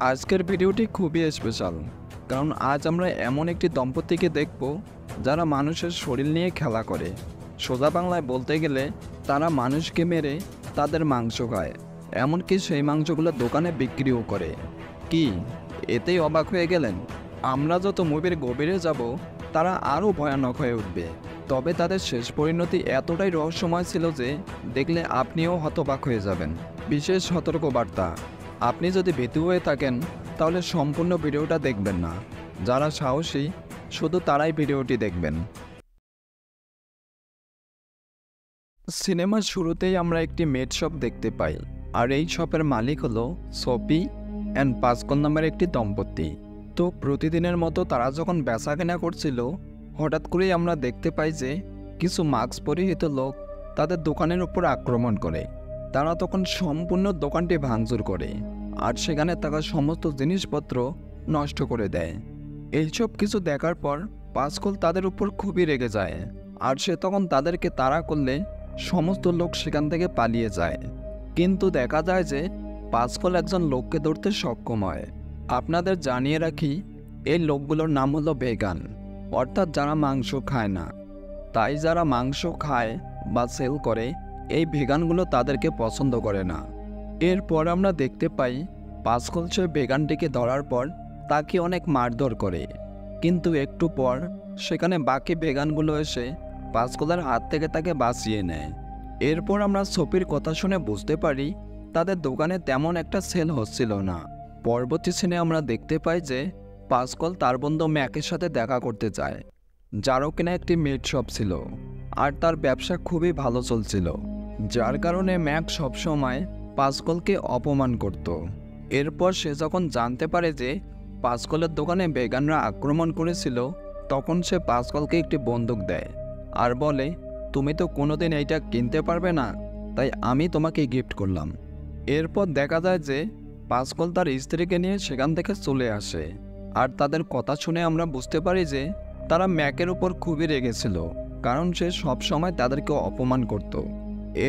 আজকের ভিডিওটি খুবই স্পেশাল, কারণ আজ আমরা এমন একটি দম্পতিকে দেখব যারা মানুষের শরীর নিয়ে খেলা করে। সোজা বাংলায় বলতে গেলে তারা মানুষকে মেরে তাদের মাংস খায়, এমনকি সেই মাংসগুলো দোকানে বিক্রিও করে। কি এতেই অবাক হয়ে গেলেন? আমরা যত মুভির গভীরে যাব তারা আরও ভয়ানক হয়ে উঠবে। তবে তাদের শেষ পরিণতি এতটাই রহস্যময় ছিল যে দেখলে আপনিও হতবাক হয়ে যাবেন। বিশেষ সতর্কবার্তা, আপনি যদি ভীতু হয়ে থাকেন তাহলে সম্পূর্ণ ভিডিওটা দেখবেন না। যারা সাহসী শুধু তারাই ভিডিওটি দেখবেন। সিনেমার শুরুতেই আমরা একটি মেড শপ দেখতে পাই, আর এই শপের মালিক হলো সোফি অ্যান্ড পাসকল নামের একটি দম্পতি। তো প্রতিদিনের মতো তারা যখন বেচা কেনা করছিল, হঠাৎ করেই আমরা দেখতে পাই যে কিছু মাস্ক পরিহিত লোক তাদের দোকানের উপর আক্রমণ করে। তারা তখন সম্পূর্ণ দোকানটি ভাঙচুর করে আর সেখানে থাকা সমস্ত জিনিসপত্র নষ্ট করে দেয়। এইসব কিছু দেখার পর পাসকল তাদের উপর খুবই রেগে যায়, আর সে তখন তাদেরকে তাড়া করলে সমস্ত লোক সেখান থেকে পালিয়ে যায়। কিন্তু দেখা যায় যে পাসকল একজন লোককে ধরতে সক্ষম হয়। আপনাদের জানিয়ে রাখি, এই লোকগুলোর নাম হলো ভেগান, অর্থাৎ যারা মাংস খায় না। তাই যারা মাংস খায় বা সেল করে, এই ভেগানগুলো তাদেরকে পছন্দ করে না। এরপর আমরা দেখতে পাই পাসকল সে ভেগানটিকে ধরার পর তাকে অনেক মারধর করে, কিন্তু একটু পর সেখানে বাকি ভেগানগুলো এসে পাসকলের হাত থেকে তাকে বাঁচিয়ে নেয়। এরপর আমরা সোফির কথা শুনে বুঝতে পারি তাদের দোকানে তেমন একটা সেল হচ্ছিল না। পরবর্তী সিনে আমরা দেখতে পাই যে পাসকল তার বন্ধু ম্যাকের সাথে দেখা করতে চায়, যারও কিনা একটি মেড শপ ছিল, আর তার ব্যবসা খুবই ভালো চলছিল, যার কারণে ম্যাক সবসময় পাসকলকে অপমান করত। এরপর সে যখন জানতে পারে যে পাসকলের দোকানে ভেগানরা আক্রমণ করেছিল, তখন সে পাসকলকে একটি বন্দুক দেয় আর বলে, তুমি তো কোনোদিন এইটা কিনতে পারবে না, তাই আমি তোমাকে গিফট করলাম। এরপর দেখা যায় যে পাসকল তার স্ত্রীকে নিয়ে সেখান থেকে চলে আসে, আর তাদের কথা শুনে আমরা বুঝতে পারি যে তারা ম্যাকের উপর খুবই রেগেছিল, কারণ সে সবসময় তাদেরকে অপমান করত।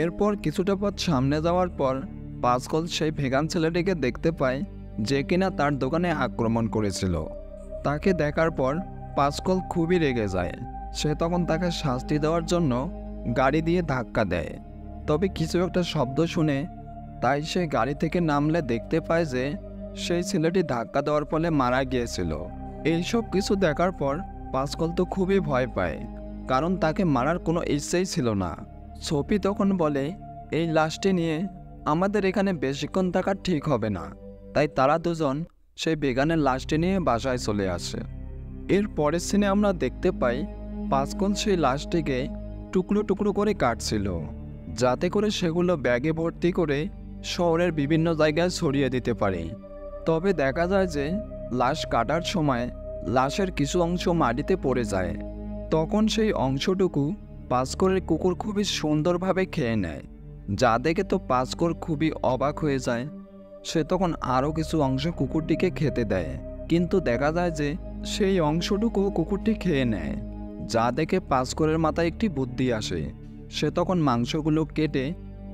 এরপর কিছুটা পথ সামনে যাওয়ার পর পাসকল সেই ভেগান ছেলেটিকে দেখতে পায় যে কিনা তার দোকানে আক্রমণ করেছিল। তাকে দেখার পর পাসকল খুবই রেগে যায়। সে তখন তাকে শাস্তি দেওয়ার জন্য গাড়ি দিয়ে ধাক্কা দেয়, তবে কিছু একটা শব্দ শুনে তাই সে গাড়ি থেকে নামলে দেখতে পায় যে সেই ছেলেটি ধাক্কা দেওয়ার ফলে মারা গিয়েছিল। এইসব কিছু দেখার পর পাসকল তো খুবই ভয় পায়, কারণ তাকে মারার কোনো ইচ্ছেই ছিল না। সোফি তখন বলে, এই লাশটি নিয়ে আমাদের এখানে বেশিক্ষণ থাকা ঠিক হবে না। তাই তারা দুজন সেই ভেগানের লাশটি নিয়ে বাসায় চলে আসে। এর পরের সিনে আমরা দেখতে পাই পাসকল সেই লাশটিকে টুকরো টুকরো করে কাটছিল, যাতে করে সেগুলো ব্যাগে ভর্তি করে শহরের বিভিন্ন জায়গায় ছড়িয়ে দিতে পারে। তবে দেখা যায় যে লাশ কাটার সময় লাশের কিছু অংশ মাটিতে পড়ে যায়। তখন সেই অংশটুকু পাসকলের কুকুর খুবই সুন্দরভাবে খেয়ে নেয়, যা দেখে তো পাসকল খুবই অবাক হয়ে যায়। সে তখন আরও কিছু অংশ কুকুরটিকে খেতে দেয়, কিন্তু দেখা যায় যে সেই অংশটুকু কুকুরটি খেয়ে নেয়, যা দেখে পাসকলের মাথায় একটি বুদ্ধি আসে। সে তখন মাংসগুলো কেটে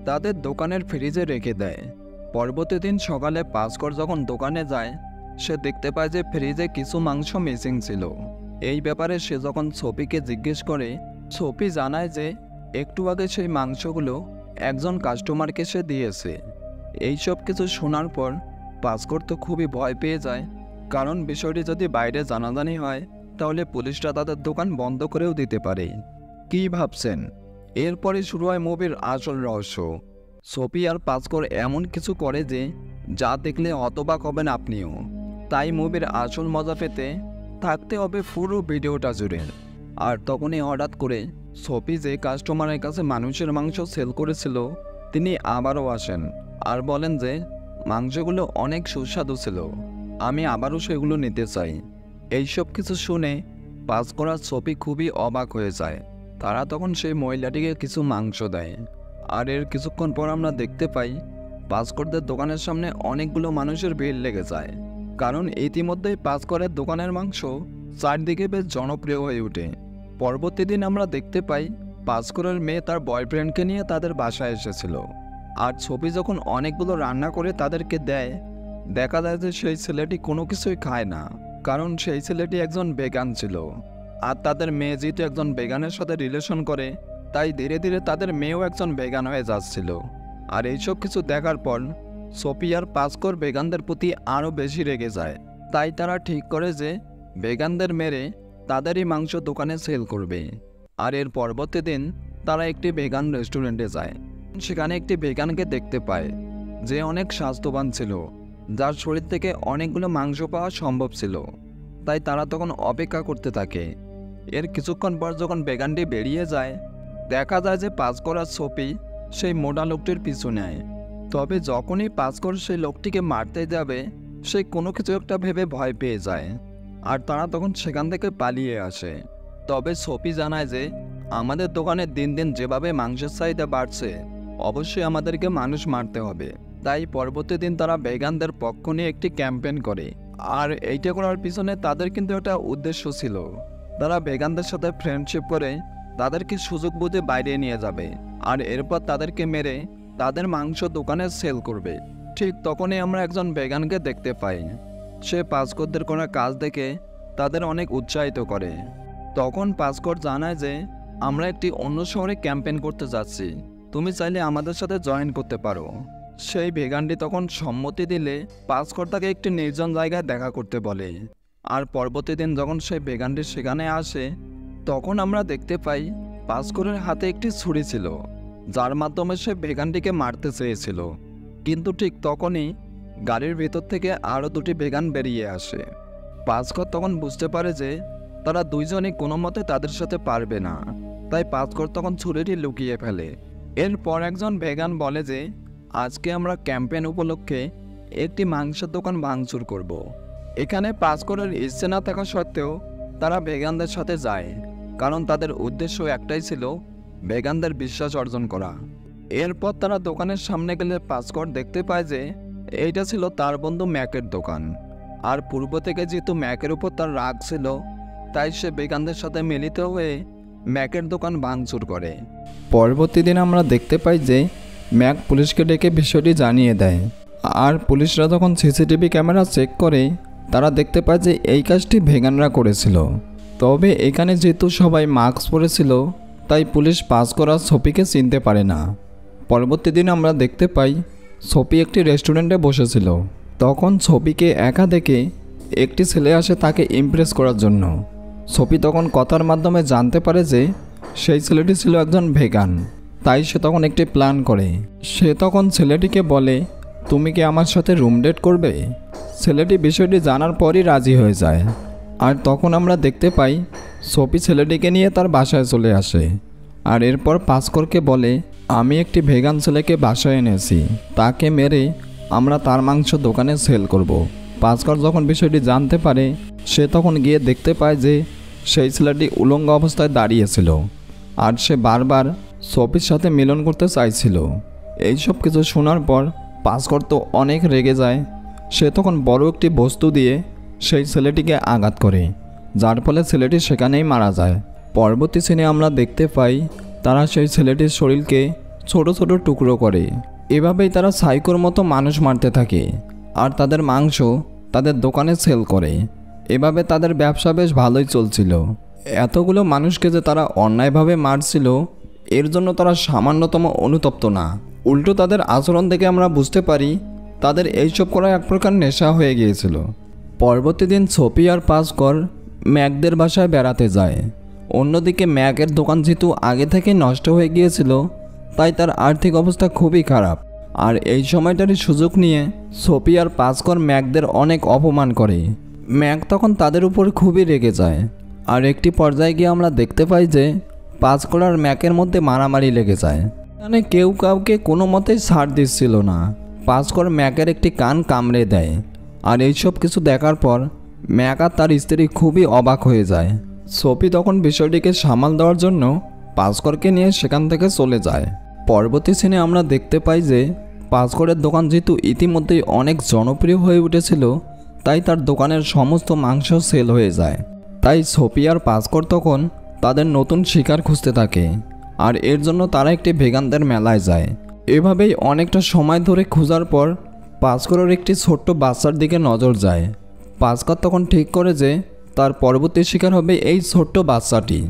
তাদের দোকানের ফ্রিজে রেখে দেয়। পরবর্তী দিন সকালে পাসকল যখন দোকানে যায়, সে দেখতে পায় যে ফ্রিজে কিছু মাংস মিসিং ছিল। এই ব্যাপারে সে যখন সোফিকে জিজ্ঞেস করে, সোফি জানায় যে একটু আগে সেই মাংসগুলো একজন কাস্টমারকে সে দিয়েছে। এইসব কিছু শোনার পর পাসকল তো খুবই ভয় পেয়ে যায়, কারণ বিষয়টি যদি বাইরে জানাজানি হয় তাহলে পুলিশরা তাদের দোকান বন্ধ করেও দিতে পারে। কী ভাবছেন? এরপরে শুরু হয় মুভির আসল রহস্য। সোফি আর পাসকল এমন কিছু করে যে যা দেখলে হতবাক হবেন আপনিও। তাই মুভির আসল মজা পেতে থাকতে হবে পুরো ভিডিওটা জুড়ে। আর তখনই হঠাৎ করে সোফি যে কাস্টমারের কাছে মানুষের মাংস সেল করেছিল, তিনি আবারও আসেন আর বলেন যে মাংসগুলো অনেক সুস্বাদু ছিল, আমি আবারও সেগুলো নিতে চাই। এইসব কিছু শুনে পাসকল আর সোফি খুবই অবাক হয়ে যায়। তারা তখন সেই মহিলাটিকে কিছু মাংস দেয়, আর এর কিছুক্ষণ পর আমরা দেখতে পাই পাসকলের দোকানের সামনে অনেকগুলো মানুষের ভিড় লেগে যায়, কারণ ইতিমধ্যেই পাসকলের দোকানের মাংস চারদিকে বেশ জনপ্রিয় হয়ে ওঠে। পরবর্তী দিন আমরা দেখতে পাই পাসকলের মেয়ে তার বয়ফ্রেন্ডকে নিয়ে তাদের বাসায় এসেছিল, আর সোফি যখন অনেকগুলো রান্না করে তাদেরকে দেয়, দেখা যায় যে সেই ছেলেটি কোনো কিছুই খায় না, কারণ সেই ছেলেটি একজন ভেগান ছিল। আর তাদের মেয়ে যেহেতু একজন ভেগানের সাথে রিলেশন করে, তাই ধীরে ধীরে তাদের মেয়েও একজন ভেগান হয়ে যাচ্ছিল। আর এইসব কিছু দেখার পর সোফি আর পাসকর ভেগানদের প্রতি আরও বেশি রেগে যায়। তাই তারা ঠিক করে যে ভেগানদের মেরে তাদেরই মাংস দোকানে সেল করবে। আর এর পরবর্তী দিন তারা একটি ভেগান রেস্টুরেন্টে যায়। সেখানে একটি ভেগানকে দেখতে পায় যে অনেক স্বাস্থ্যবান ছিল, যার শরীর থেকে অনেকগুলো মাংস পাওয়া সম্ভব ছিল। তাই তারা তখন অপেক্ষা করতে থাকে। এর কিছুক্ষণ পর যখন ভেগানটি বেরিয়ে যায়, দেখা যায় যে পাসকর আর সোফি সেই মোটা লোকটির পিছু নেয়। তবে যখনই পাসকর সেই লোকটিকে মারতে যাবে, সে কোনো কিছু একটা ভেবে ভয় পেয়ে যায়। আর তারা তখন সেখান থেকে পালিয়ে আসে। তবে সোফি জানায় যে আমাদের দোকানে দিন দিন যেভাবে মাংসের চাহিদা বাড়ছে, অবশ্যই আমাদেরকে মানুষ মারতে হবে। তাই পরবর্তী দিন তারা ভেগানদের পক্ষ নিয়ে একটি ক্যাম্পেইন করে। আর এইটা করার পিছনে তাদের কিন্তু একটা উদ্দেশ্য ছিল। তারা ভেগানদের সাথে ফ্রেন্ডশিপ করে তাদেরকে সুযোগ বুঝে বাইরে নিয়ে যাবে, আর এরপর তাদেরকে মেরে তাদের মাংস দোকানে সেল করবে। ঠিক তখনই আমরা একজন ভেগানকে দেখতে পাই। সে পাসকরদের কোনো কাজ দেখে তাদের অনেক উৎসাহিত করে। তখন পাসকর জানায় যে আমরা একটি অন্য শহরে ক্যাম্পেইন করতে যাচ্ছি, তুমি চাইলে আমাদের সাথে জয়েন করতে পারো। সেই ভেগানটি তখন সম্মতি দিলে পাসকর তাকে একটি নির্জন জায়গায় দেখা করতে বলে। আর পরবর্তী দিন যখন সেই ভেগানটি সেখানে আসে, তখন আমরা দেখতে পাই পাসকরের হাতে একটি ছুরি ছিল, যার মাধ্যমে সে ভেগানটিকে মারতে চেয়েছিল। কিন্তু ঠিক তখনই গাড়ির ভেতর থেকে আরও দুটি ভেগান বেরিয়ে আসে। পাসকর তখন বুঝতে পারে যে তারা দুইজনই কোনো মতে তাদের সাথে পারবে না। তাই পাসকর তখন ছুরিটি লুকিয়ে ফেলে। এরপর একজন ভেগান বলে যে আজকে আমরা ক্যাম্পেইন উপলক্ষে একটি মাংসের দোকান ভাঙচুর করব। এখানে পাসকরের ইচ্ছে না থাকা সত্ত্বেও তারা ভেগানদের সাথে যায়, কারণ তাদের উদ্দেশ্য একটাই ছিল ভেগানদের বিশ্বাস অর্জন করা। এরপর তারা দোকানের সামনে গেলে পাসকর দেখতে পায় যে এইটা ছিল তার বন্ধু ম্যাকের দোকান। আর পূর্ব থেকে যেহেতু ম্যাকের উপর তার রাগ ছিল, তাই সে ভেগানদের সাথে মিলিত হয়ে ম্যাকের দোকান ভাঙচুর করে। পরবর্তী দিন আমরা দেখতে পাই যে ম্যাক পুলিশকে ডেকে বিষয়টি জানিয়ে দেয়। আর পুলিশরা যখন সিসিটিভি ক্যামেরা চেক করে, তারা দেখতে পায় যে এই কাজটি ভেগানরা করেছিল। তবে এখানে যেহেতু সবাই মাস্ক পরেছিল, তাই পুলিশ পাসকর আর সোফিকে চিনতে পারে না। পরবর্তী দিন আমরা দেখতে পাই সোফি একটি রেস্টুরেন্টে বসেছিল। তখন সোফিকে একা দেখে একটি ছেলে আসে তাকে ইমপ্রেস করার জন্য। সোফি তখন কথার মাধ্যমে জানতে পারে যে সেই ছেলেটি ছিল একজন ভেগান। তাই সে তখন একটি প্ল্যান করে। সে তখন ছেলেটিকে বলে, তুমি কি আমার সাথে রুম ডেট করবে? ছেলেটি বিষয়টি জানার পরই রাজি হয়ে যায়। আর তখন আমরা দেখতে পাই সোফি ছেলেটিকে নিয়ে তার বাসায় চলে আসে। আর এরপর পাসকরকে বলে, আমি একটি ভেগান ছেলেকে বাসায় এনেছি, তাকে মেরে আমরা তার মাংস দোকানে সেল করব। পাসকর যখন বিষয়টি জানতে পারে, সে তখন গিয়ে দেখতে পায় যে সেই ছেলেটি উলঙ্গ অবস্থায় দাঁড়িয়েছিল। আর সে বারবার সোফির সাথে মিলন করতে চাইছিল। এইসব কিছু শোনার পর পাসকর তো অনেক রেগে যায়। সে তখন বড় একটি বস্তু দিয়ে সেই ছেলেটিকে আঘাত করে, যার ফলে ছেলেটি সেখানেই মারা যায়। পরবর্তী সিনে আমরা দেখতে পাই তারা সেই ছেলেটির শরীরকে ছোট ছোট টুকরো করে। এভাবেই তারা সাইকোর মতো মানুষ মারতে থাকে, আর তাদের মাংস তাদের দোকানে সেল করে। এভাবে তাদের ব্যবসা বেশ ভালোই চলছিল। এতগুলো মানুষকে যে তারা অন্যায়ভাবে মারছিল, এর জন্য তারা সামান্যতম অনুতপ্ত না। উল্টো তাদের আচরণ দেখে আমরা বুঝতে পারি তাদের এইসব করা এক প্রকার নেশা হয়ে গিয়েছিল। পরবর্তী দিন সোফি আর পাসকর ম্যাকদের বাসায় বেড়াতে যায়। অন্যদিকে ম্যাকের দোকান যেহেতু আগে থেকে নষ্ট হয়ে গিয়েছিল, তাই তার আর্থিক অবস্থা খুবই খারাপ। আর এই সময়টারই সুযোগ নিয়ে সোফি আর পাসকর ম্যাকদের অনেক অপমান করে। ম্যাক তখন তাদের উপর খুবই রেগে যায়। আর একটি পর্যায়ে গিয়ে আমরা দেখতে পাই যে পাসকর আর ম্যাকের মধ্যে মারামারি লেগে যায়। এখানে কেউ কাউকে কোনো মতেই ছাড় দিচ্ছিল না। পাসকর ম্যাকের একটি কান কামড়ে দেয়। আর এইসব কিছু দেখার পর ম্যাক আর তার স্ত্রী খুবই অবাক হয়ে যায়। সোফি তখন বিষয়টিকে সামাল দেওয়ার জন্য পাসকরকে নিয়ে সেখান থেকে চলে যায়। পরবর্তী সিনে আমরা দেখতে পাই যে পাসকরের দোকান যেহেতু ইতিমধ্যেই অনেক জনপ্রিয় হয়ে উঠেছিল, তাই তার দোকানের সমস্ত মাংস সেল হয়ে যায়। তাই সোফি আর পাসকর তখন তাদের নতুন শিকার খুঁজতে থাকে। আর এর জন্য তারা একটি ভেগানদের মেলায় যায়। এভাবেই অনেকটা সময় ধরে খোঁজার পর পাসকরের একটি ছোট্ট বাচ্চার দিকে নজর যায়। পাসকর তখন ঠিক করে যে তার পরবর্তী শিকার হবে এই ছোট্ট বাচ্চাটি।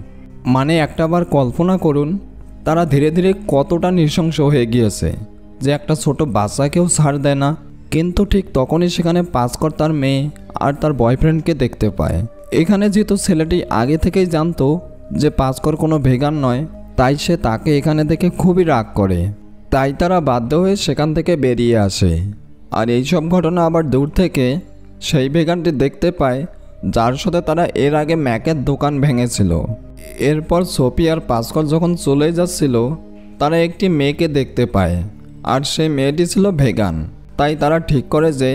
মানে একটাবার কল্পনা করুন তারা ধীরে ধীরে কতটা নৃশংস হয়ে গিয়েছে যে একটা ছোট বাচ্চাকেও ছাড় দেয় না। কিন্তু ঠিক তখনই সেখানে পাসকর তার মেয়ে আর তার বয়ফ্রেন্ডকে দেখতে পায়। এখানে যেহেতু ছেলেটি আগে থেকেই জানতো যে পাসকর কোনো ভেগান নয়, তাই সে তাকে এখানে দেখে খুবই রাগ করে। তাই তারা বাধ্য হয়ে সেখান থেকে বেরিয়ে আসে। আর এই সব ঘটনা আবার দূর থেকে সেই ভেগানটি দেখতে পায় যার সাথে তারা এর আগে ম্যাকের দোকান ভেঙেছিল। এরপর সোফি আর পাসকর যখন চলে যাচ্ছিল তারা একটি মেয়েকে দেখতে পায়, আর সেই মেয়েটি ছিল ভেগান। তাই তারা ঠিক করে যে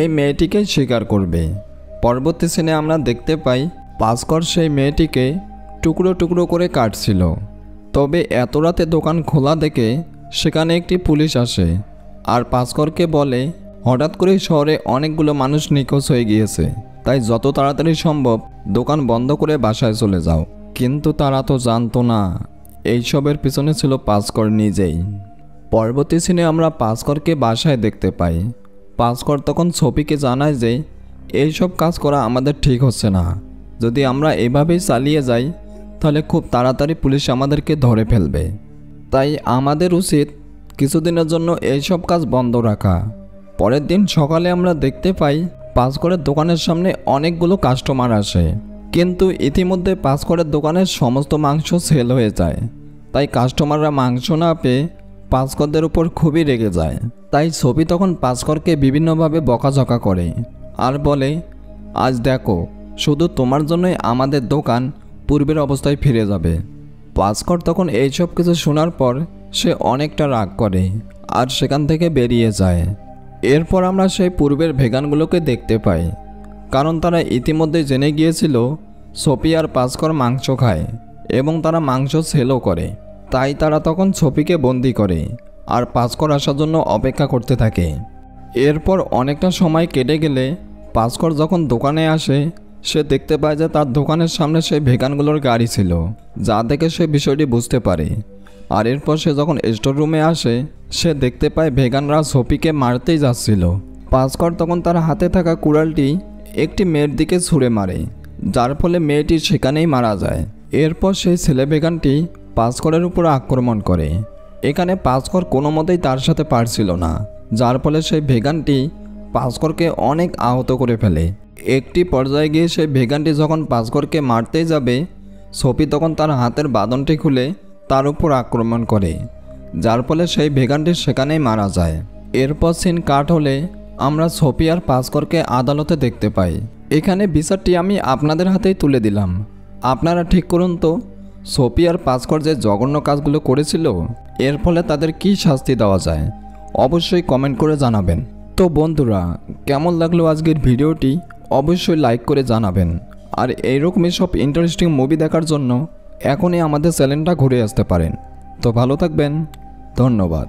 এই মেয়েটিকে শিকার করবে। পরবর্তী সিনে আমরা দেখতে পাই পাসকর সেই মেয়েটিকে টুকরো টুকরো করে কাটছিল। তবে এত রাতে দোকান খোলা দেখে সেখানে একটি পুলিশ আসে আর পাসকরকে বলে হঠাৎ করে শহরে অনেকগুলো মানুষ নিখোঁজ হয়ে গিয়েছে, তাই যত তাড়াতাড়ি সম্ভব দোকান বন্ধ করে বাসায় চলে যাও। কিন্তু তারা তো জানতো না এইসবের পিছনে ছিল পাসকর নিজেই। পরবর্তী সিনে আমরা পাসকরকে বাসায় দেখতে পাই। পাসকর তখন সোফিকে জানায় যে এইসব কাজ করা আমাদের ঠিক হচ্ছে না, যদি আমরা এভাবেই চালিয়ে যাই তাহলে খুব তাড়াতাড়ি পুলিশ আমাদেরকে ধরে ফেলবে। তাই আমাদের উচিত কিছুদিনের জন্য এইসব কাজ বন্ধ রাখা। পরের দিন সকালে আমরা দেখতে পাই পাসকরের দোকানের সামনে অনেকগুলো কাস্টমার আসে, কিন্তু ইতিমধ্যে পাসকরের দোকানের সমস্ত মাংস সেল হয়ে যায়। তাই কাস্টমাররা মাংস না পেয়ে পাসকরদের উপর খুবই রেগে যায়। তাই সোফি তখন পাসকরকে বিভিন্নভাবে বকাঝকা করে আর বলে, আজ দেখো শুধু তোমার জন্যই আমাদের দোকান পূর্বের অবস্থায় ফিরে যাবে। পাসকর তখন এইসব কিছু শোনার পর সে অনেকটা রাগ করে আর সেখান থেকে বেরিয়ে যায়। এরপর আমরা সেই পূর্বের ভেগানগুলোকে দেখতে পাই, কারণ তারা ইতিমধ্যে জেনে গিয়েছিল সোফি আর পাসকর মাংস খায় এবং তারা মাংস সেলও করে। তাই তারা তখন সোফিকে বন্দি করে আর পাসকর আসার জন্য অপেক্ষা করতে থাকে। এরপর অনেকটা সময় কেটে গেলে পাসকর যখন দোকানে আসে সে দেখতে পায় যে তার দোকানের সামনে সেই ভেগানগুলোর গাড়ি ছিল, যা দেখে সে বিষয়টি বুঝতে পারে। আর এরপর সে যখন স্টোর রুমে আসে সে দেখতে পায় ভেগানরা সোফিকে মারতেই যাচ্ছিল। পাসকর তখন তার হাতে থাকা কুড়ালটি একটি মেয়ের দিকে ছুঁড়ে মারে, যার ফলে মেয়েটি সেখানেই মারা যায়। এরপর সেই ছেলে ভেগানটি পাসকরের উপর আক্রমণ করে। এখানে পাসকর কোনো মতেই তার সাথে পারছিল না, যার ফলে সেই ভেগানটি পাসকরকে অনেক আহত করে ফেলে। একটি পর্যায়ে গিয়ে সেই ভেগানটি যখন পাসকরকে মারতেই যাবে সোফি তখন তার হাতের বাঁধনটি খুলে তার উপর আক্রমণ করে, যার ফলে সেই ভেগানটি সেখানেই মারা যায়। এরপর সিন কাট হলে আমরা সোফি আর পাসকরকে আদালতে দেখতে পাই। এখানে বিচারটি আমি আপনাদের হাতেই তুলে দিলাম, আপনারা ঠিক করুন তো সোফি আর পাসকর যে জঘন্য কাজগুলো করেছিল এর ফলে তাদের কী শাস্তি দেওয়া যায়, অবশ্যই কমেন্ট করে জানাবেন। তো বন্ধুরা, কেমন লাগলো আজকের ভিডিওটি অবশ্যই লাইক করে জানাবেন। আর এইরকমই সব ইন্টারেস্টিং মুভি দেখার জন্য এখনই আমাদের চ্যানেলটা ঘুরে আসতে পারেন। তো ভালো থাকবেন, ধন্যবাদ।